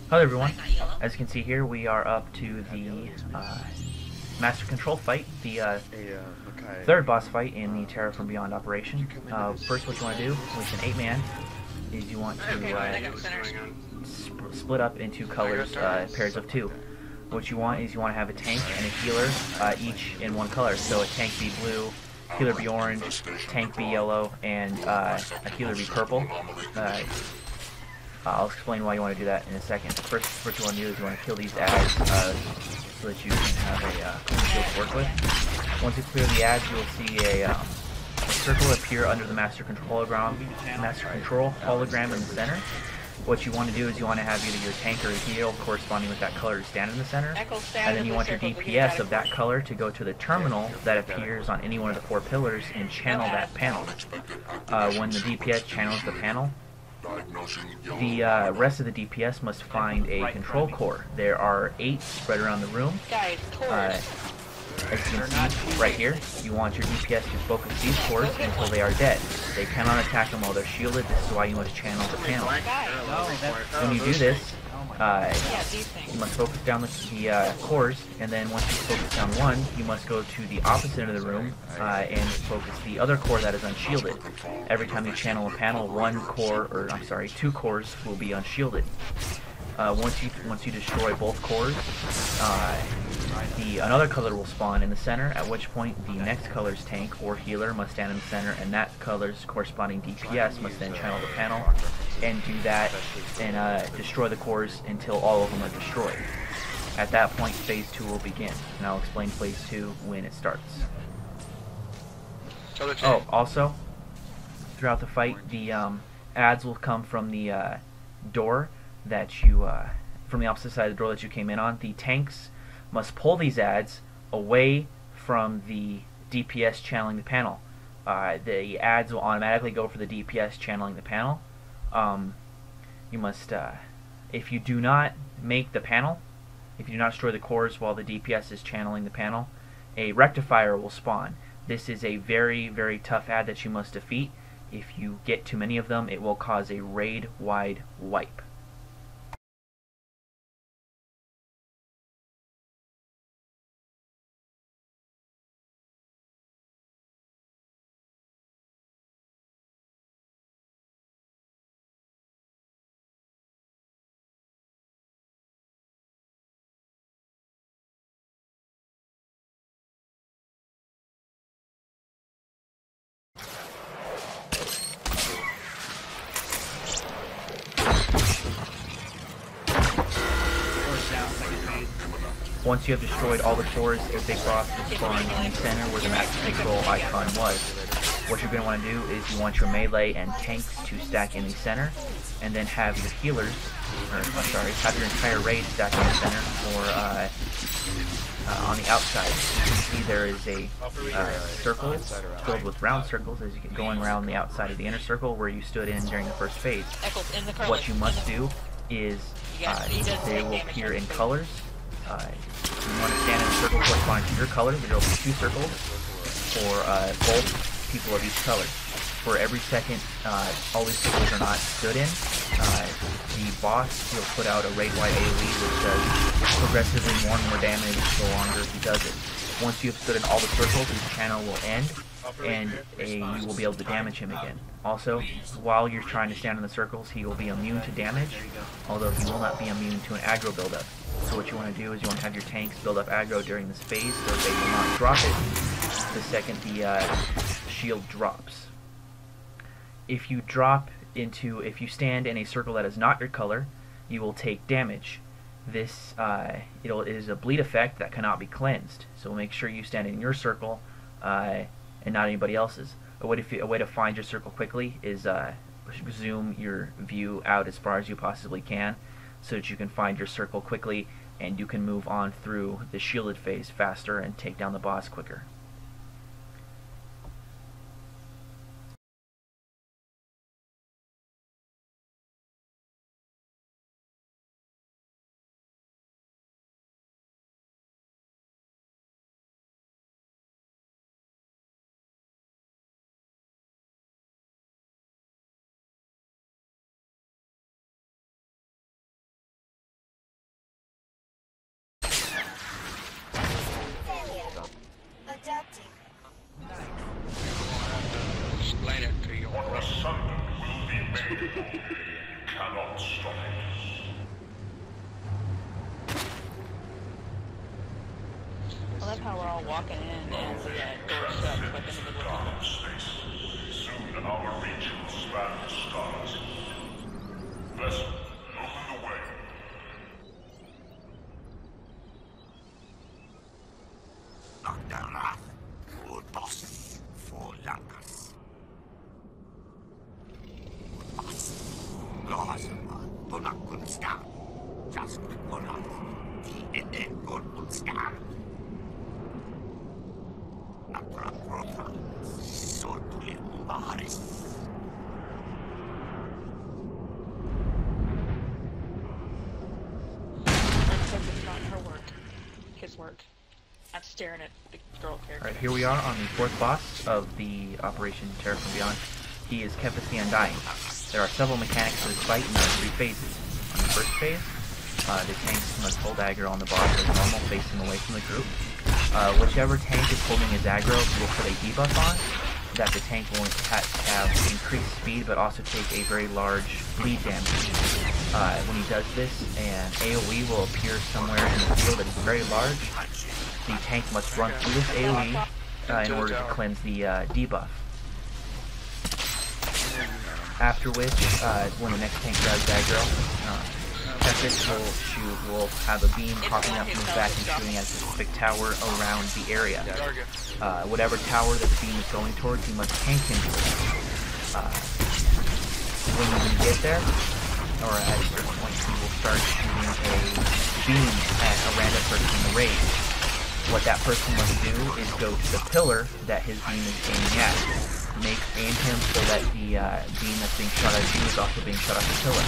Hello everyone. As you can see here, we are up to the Master Control fight, the third boss fight in the Terra from Beyond operation. First, what you want to do with an 8-man is you want to split up into colors, pairs of 2. What you want is you want to have a tank and a healer, each in one color. So a tank be blue, healer be orange, tank be yellow, and a healer be purple. I'll explain why you want to do that in a second. First, what you want to do is you want to kill these ads so that you can have a clean field to work with. Once you clear the ads, you'll see a circle appear under the Master Control hologram in the center. What you want to do is you want to have either your tank or heal corresponding with that color to stand in the center, and then you want your DPS of that color to go to the terminal that appears on any one of the 4 pillars and channel that panel. When the DPS channels the panel, the rest of the DPS must find a control core. There are 8 spread around the room. As you can see right here, you want your DPS to focus these cores until they are dead. They cannot attack them while they're shielded. This is why you must channel the panel. When you do this, you must focus down the cores, and then once you focus down one, you must go to the opposite end of the room and focus the other core that is unshielded. Every time you channel a panel, 2 cores will be unshielded. Once you destroy both cores, another color will spawn in the center, at which point the next color's tank or healer must stand in the center, and that color's corresponding DPS must then channel the panel and do that and destroy the cores until all of them are destroyed. At that point, phase 2 will begin, and I'll explain phase 2 when it starts. Oh, also, throughout the fight, the ads will come from the door that you from the opposite side of the door that you came in on. The tanks must pull these ads away from the DPS channeling the panel. The ads will automatically go for the DPS channeling the panel. You must, if you do not make the panel, if you do not destroy the cores while the DPS is channeling the panel, a rectifier will spawn. This is a very, very tough ad that you must defeat. If you get too many of them, it will cause a raid-wide wipe. Once you have destroyed all the cores, a big boss will spawn in the center where the Master Control icon was. What you're going to want to do is you want your melee and tanks to stack in the center, and then have your healers, have your entire raid stack in the center, or on the outside. You can see there is a circle filled with round circles as you get going around the outside of the inner circle where you stood in during the first phase. What you must do is they will appear in colors. You want to stand in a circle corresponding to your color. There will be 2 circles for both people of each color. For every second all these circles are not stood in, the boss will put out a raid-wide AoE which does progressively more and more damage the longer he does it. Once you have stood in all the circles, his channel will end, and you will be able to damage him again. Also, while you're trying to stand in the circles, he will be immune to damage, although he will not be immune to an aggro buildup. So what you want to do is you want to have your tanks build up aggro during this phase so they will not drop it the second the shield drops. If you stand in a circle that is not your color, you will take damage. This it is a bleed effect that cannot be cleansed, so make sure you stand in your circle and not anybody else's. A way to find your circle quickly is zoom your view out as far as you possibly can so that you can find your circle quickly and you can move on through the shielded phase faster and take down the boss quicker. Cannot stop it. I love how we're all walking in and the door shut like in the middle of Space. Soon our reach will span the stars. Vessel, open the way. Noctera, Utos, for Lankas. Losma, Tunakunsta, Just Monat, the Engur Unsta. Natra Prota, Sotuli Umbaris. Except it's not her work. His work. I'm staring at the girl character. Alright, here we are on the fourth boss of the Operation Terror from Beyond. He is Kefis the Undying. There are several mechanics to this fight, and there are 3 phases. On the first phase, the tanks must hold aggro on the boss as normal, facing away from the group. Whichever tank is holding his aggro will put a debuff on, that the tank will have increased speed, but also take a very large bleed damage. When he does this, an AoE will appear somewhere in the field that is very large. The tank must run through this AoE in order to cleanse the debuff. After which, when the next tank does aggro, Kefis will have a beam popping up from his back and shooting at a specific tower around the area. Whatever tower that the beam is going towards, you must tank him to it. When you get there, or at a certain point, he will start shooting a beam at a random person in the raid. What that person must do is go to the pillar that his beam is aiming at. Aim him so that the beam that's being shot at you is also being shot at the pillar.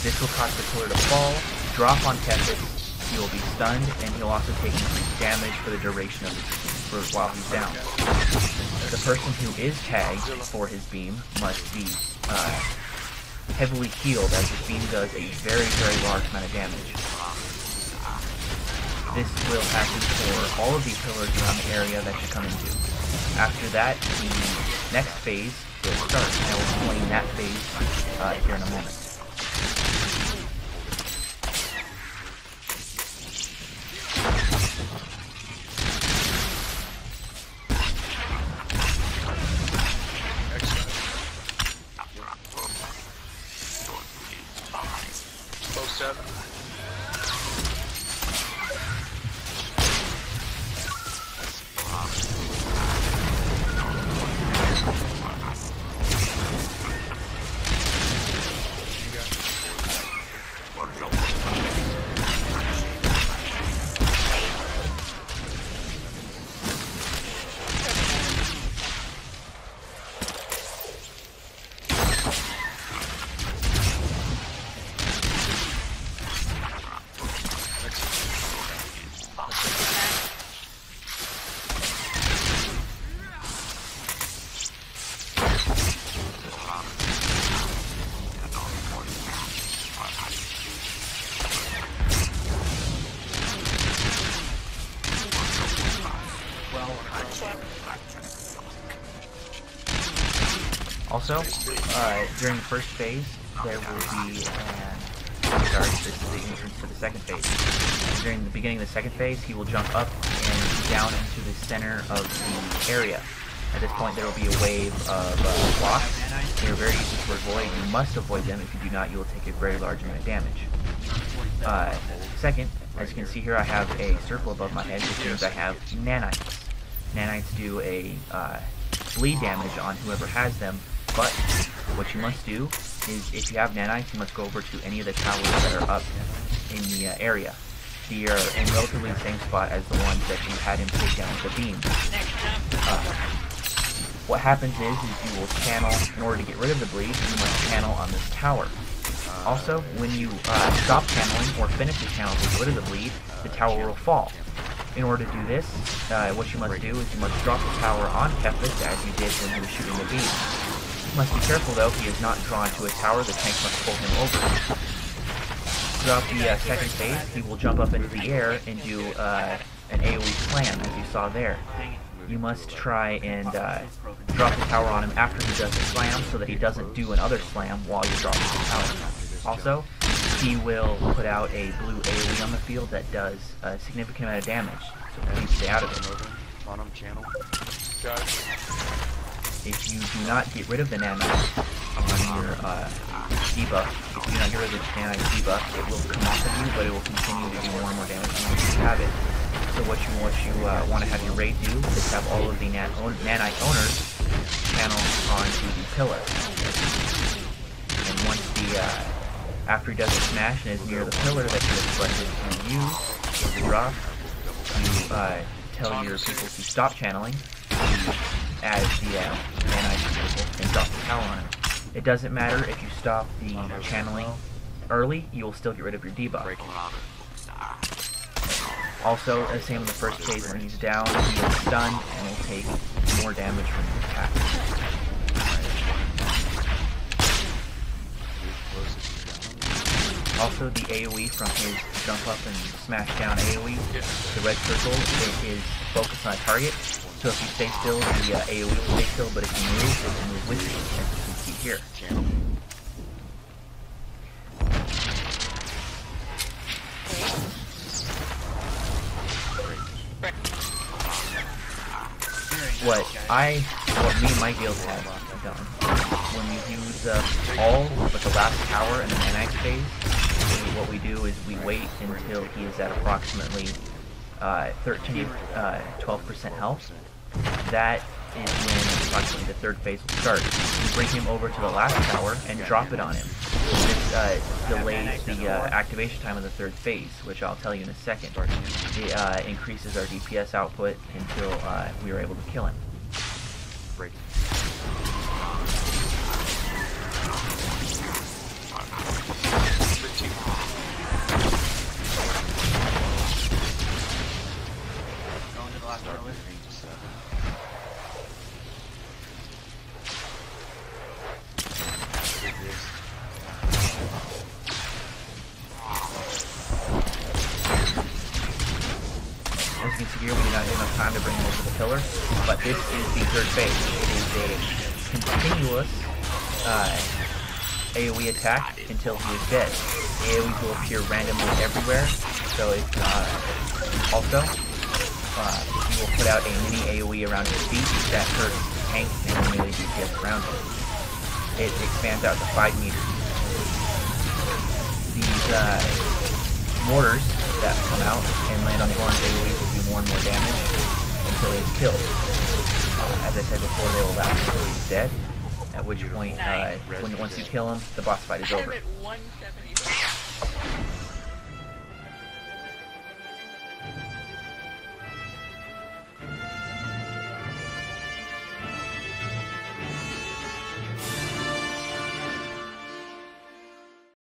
This will cause the pillar to fall, drop on Kefis, he will be stunned, and he'll also take increased damage for the duration of while he's down. The person who is tagged for his beam must be heavily healed, as his beam does a very, very large amount of damage. This will happen for all of the pillars around the area that you come into. After that, the next phase will start, and I will explain that phase here in a moment. Also, during the first phase, there will be this is the entrance to the second phase. During the beginning of the second phase, he will jump up and down into the center of the area. At this point, there will be a wave of blocks. They're very easy to avoid. You must avoid them. If you do not, you will take a very large amount of damage. Second, as you can see here, I have a circle above my head, which means I have nanites. Nanites do a bleed damage on whoever has them, but what you must do is, if you have nanites, you must go over to any of the towers that are up in the area. They are in relatively the same spot as the ones that you had him take down with the beam. What happens is you will channel, in order to get rid of the bleed, you must channel on this tower. Also, when you stop channeling or finish the channel to get rid of the bleed, the tower will fall. In order to do this, what you must do is you must drop the tower on Kefis as you did when he was shooting the beam. You must be careful though, he is not drawn to a tower, the tank must pull him over. Throughout the second phase, he will jump up into the air and do an AoE slam, as you saw there. you must try and drop the tower on him after he does a slam so that he doesn't do another slam while you're dropping the tower. Also, he will put out a blue AoE on the field that does a significant amount of damage, so please stay out of it. If you do not get rid of the nanite on your debuff, if you do not get rid of the nanite debuff, it will come off of you, but it will continue to do more and more damage once you have it. So what you want to have your raid do is have all of the nanite owners channel onto the pillar. And once after he does a smash and is near the pillar that you have selected to use with the drop, you tell your people to stop channeling, add the nanite people, and drop the tower on him. It doesn't matter if you stop the channeling early, you will still get rid of your debuff. Also, the same in the first phase, when he's down, he is stunned and will take more damage from the attack. Also, the AoE from his jump up and smash down AoE, the red circle, it is focused on a target. So if you stay still, the AoE will stay still, but if you move, it will move with you, as you can see here. What me and my guild have done, when you use all but the last tower in the nanite phase, what we do is we wait until he is at approximately 13 to 12% health. That is when approximately the third phase will start. You bring him over to the last tower and drop it on him. This delays the activation time of the third phase, which I'll tell you in a second. It increases our DPS output until we are able to kill him. Break. Going to the last tower. As you can see here, we do not have enough time to bring him over the pillar, but this is the third phase. It is a continuous AoE attack until he is dead. The AoEs will appear randomly everywhere, so if also he will put out a mini AoE around his feet that hurts tank and melee DPS around him. It expands out to 5 meters. These mortars that come out and land on the orange AoE will do more and more damage until he's killed. As I said before, they will last until he's dead, at which point, once you kill him, the boss fight is over. I'm at 175.